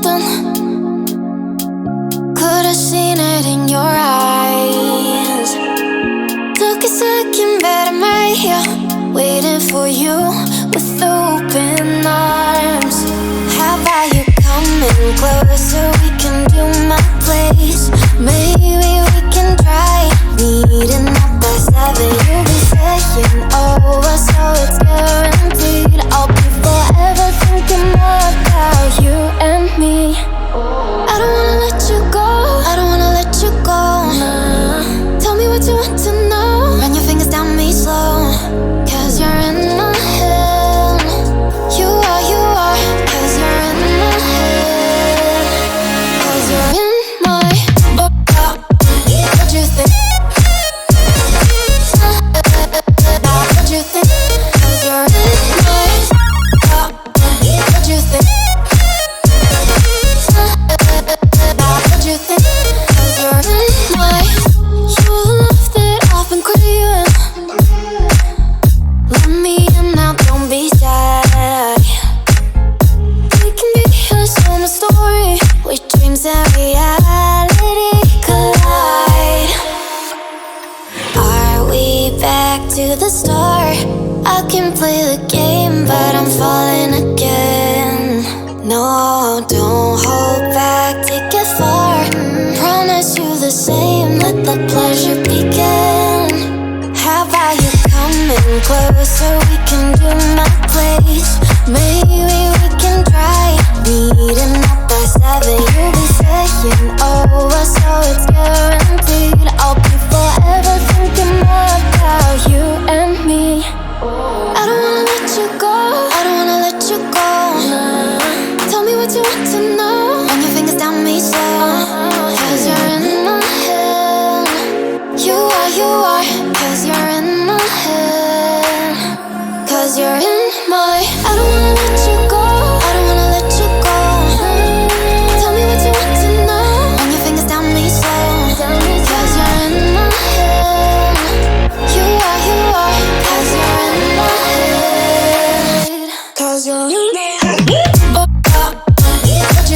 something. Could have seen it in your eyes. Took a second, but I'm right here, waiting for you with open arms. How about you coming close?